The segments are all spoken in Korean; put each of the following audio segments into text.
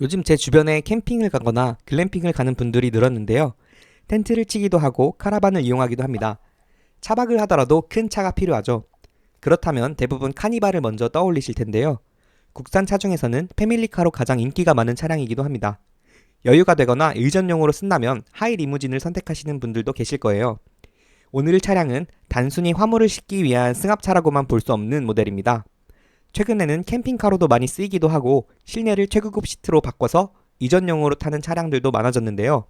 요즘 제 주변에 캠핑을 가거나 글램핑을 가는 분들이 늘었는데요. 텐트를 치기도 하고 카라반을 이용하기도 합니다. 차박을 하더라도 큰 차가 필요하죠. 그렇다면 대부분 카니발을 먼저 떠올리실 텐데요. 국산 차 중에서는 패밀리카로 가장 인기가 많은 차량이기도 합니다. 여유가 되거나 의전용으로 쓴다면 하이 리무진을 선택하시는 분들도 계실 거예요. 오늘 차량은 단순히 화물을 싣기 위한 승합차라고만 볼 수 없는 모델입니다. 최근에는 캠핑카로도 많이 쓰이기도 하고 실내를 최고급 시트로 바꿔서 이전용으로 타는 차량들도 많아졌는데요.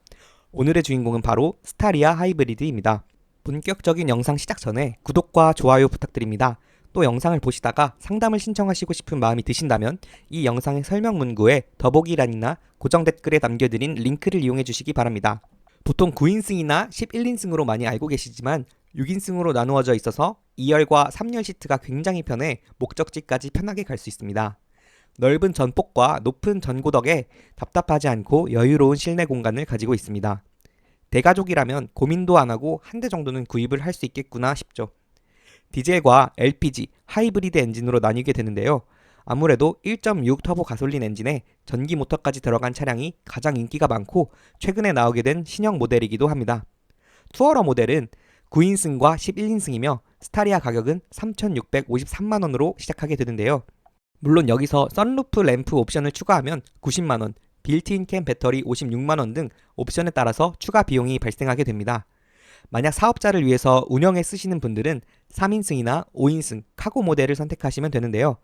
오늘의 주인공은 바로 스타리아 하이브리드입니다. 본격적인 영상 시작 전에 구독과 좋아요 부탁드립니다. 또 영상을 보시다가 상담을 신청하시고 싶은 마음이 드신다면 이 영상의 설명 문구에 더보기란이나 고정 댓글에 남겨드린 링크를 이용해 주시기 바랍니다. 보통 9인승이나 11인승으로 많이 알고 계시지만 6인승으로 나누어져 있어서 2열과 3열 시트가 굉장히 편해 목적지까지 편하게 갈 수 있습니다. 넓은 전폭과 높은 전고 덕에 답답하지 않고 여유로운 실내 공간을 가지고 있습니다. 대가족이라면 고민도 안 하고 한 대 정도는 구입을 할 수 있겠구나 싶죠. 디젤과 LPG, 하이브리드 엔진으로 나뉘게 되는데요. 아무래도 1.6 터보 가솔린 엔진에 전기 모터까지 들어간 차량이 가장 인기가 많고 최근에 나오게 된 신형 모델이기도 합니다. 투어러 모델은 9인승과 11인승이며 스타리아 가격은 3,653만원으로 시작하게 되는데요. 물론 여기서 썬루프 램프 옵션을 추가하면 90만원, 빌트인 캠 배터리 56만원 등 옵션에 따라서 추가 비용이 발생하게 됩니다. 만약 사업자를 위해서 운영에 쓰시는 분들은 3인승이나 5인승 카고 모델을 선택하시면 되는데요.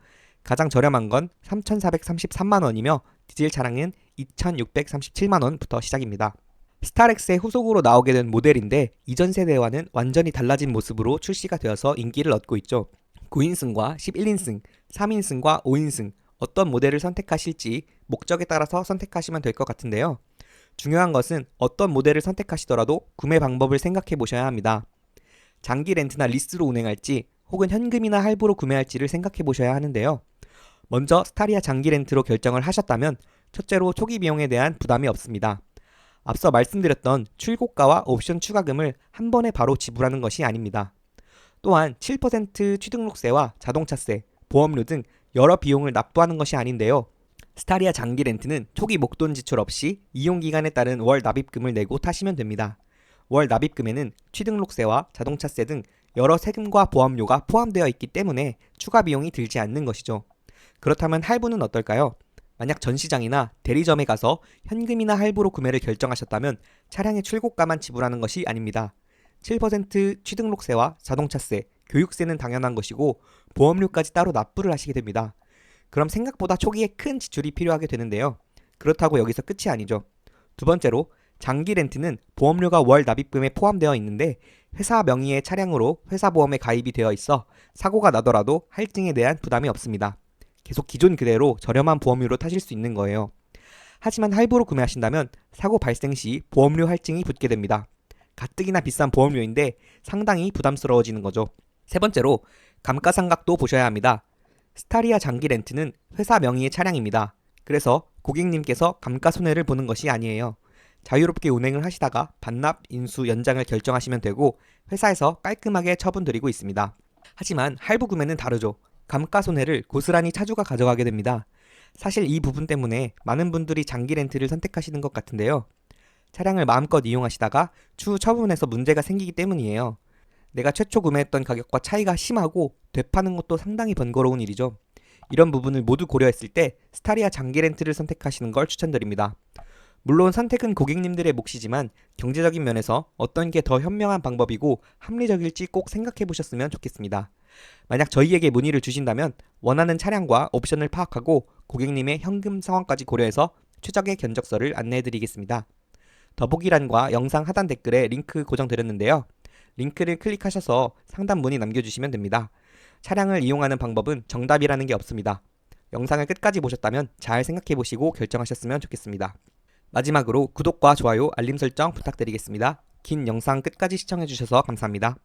가장 저렴한 건 3,433만원이며 디젤 차량은 2,637만원부터 시작입니다. 스타렉스의 후속으로 나오게 된 모델인데 이전 세대와는 완전히 달라진 모습으로 출시가 되어서 인기를 얻고 있죠. 9인승과 11인승, 3인승과 5인승 어떤 모델을 선택하실지 목적에 따라서 선택하시면 될 것 같은데요. 중요한 것은 어떤 모델을 선택하시더라도 구매 방법을 생각해 보셔야 합니다. 장기 렌트나 리스로 운행할지 혹은 현금이나 할부로 구매할지를 생각해 보셔야 하는데요. 먼저 스타리아 장기 렌트로 결정을 하셨다면 첫째로 초기 비용에 대한 부담이 없습니다. 앞서 말씀드렸던 출고가와 옵션 추가금을 한 번에 바로 지불하는 것이 아닙니다. 또한 7% 취등록세와 자동차세, 보험료 등 여러 비용을 납부하는 것이 아닌데요. 스타리아 장기 렌트는 초기 목돈 지출 없이 이용기간에 따른 월 납입금을 내고 타시면 됩니다. 월 납입금에는 취등록세와 자동차세 등 여러 세금과 보험료가 포함되어 있기 때문에 추가 비용이 들지 않는 것이죠. 그렇다면 할부는 어떨까요? 만약 전시장이나 대리점에 가서 현금이나 할부로 구매를 결정하셨다면 차량의 출고가만 지불하는 것이 아닙니다. 7% 취등록세와 자동차세, 교육세는 당연한 것이고 보험료까지 따로 납부를 하시게 됩니다. 그럼 생각보다 초기에 큰 지출이 필요하게 되는데요. 그렇다고 여기서 끝이 아니죠. 두 번째로 장기 렌트는 보험료가 월 납입금에 포함되어 있는데 회사 명의의 차량으로 회사 보험에 가입이 되어 있어 사고가 나더라도 할증에 대한 부담이 없습니다. 계속 기존 그대로 저렴한 보험료로 타실 수 있는 거예요. 하지만 할부로 구매하신다면 사고 발생 시 보험료 할증이 붙게 됩니다. 가뜩이나 비싼 보험료인데 상당히 부담스러워지는 거죠. 세 번째로 감가상각도 보셔야 합니다. 스타리아 장기 렌트는 회사 명의의 차량입니다. 그래서 고객님께서 감가손해를 보는 것이 아니에요. 자유롭게 운행을 하시다가 반납, 인수, 연장을 결정하시면 되고 회사에서 깔끔하게 처분드리고 있습니다. 하지만 할부 구매는 다르죠. 감가손해를 고스란히 차주가 가져가게 됩니다. 사실 이 부분 때문에 많은 분들이 장기 렌트를 선택하시는 것 같은데요. 차량을 마음껏 이용하시다가 추후 처분에서 문제가 생기기 때문이에요. 내가 최초 구매했던 가격과 차이가 심하고 되파는 것도 상당히 번거로운 일이죠. 이런 부분을 모두 고려했을 때 스타리아 장기 렌트를 선택하시는 걸 추천드립니다. 물론 선택은 고객님들의 몫이지만 경제적인 면에서 어떤 게 더 현명한 방법이고 합리적일지 꼭 생각해 보셨으면 좋겠습니다. 만약 저희에게 문의를 주신다면 원하는 차량과 옵션을 파악하고 고객님의 현금 상황까지 고려해서 최적의 견적서를 안내해 드리겠습니다. 더보기란과 영상 하단 댓글에 링크 고정드렸는데요. 링크를 클릭하셔서 상담 문의 남겨주시면 됩니다. 차량을 이용하는 방법은 정답이라는 게 없습니다. 영상을 끝까지 보셨다면 잘 생각해 보시고 결정하셨으면 좋겠습니다. 마지막으로 구독과 좋아요, 알림 설정 부탁드리겠습니다. 긴 영상 끝까지 시청해 주셔서 감사합니다.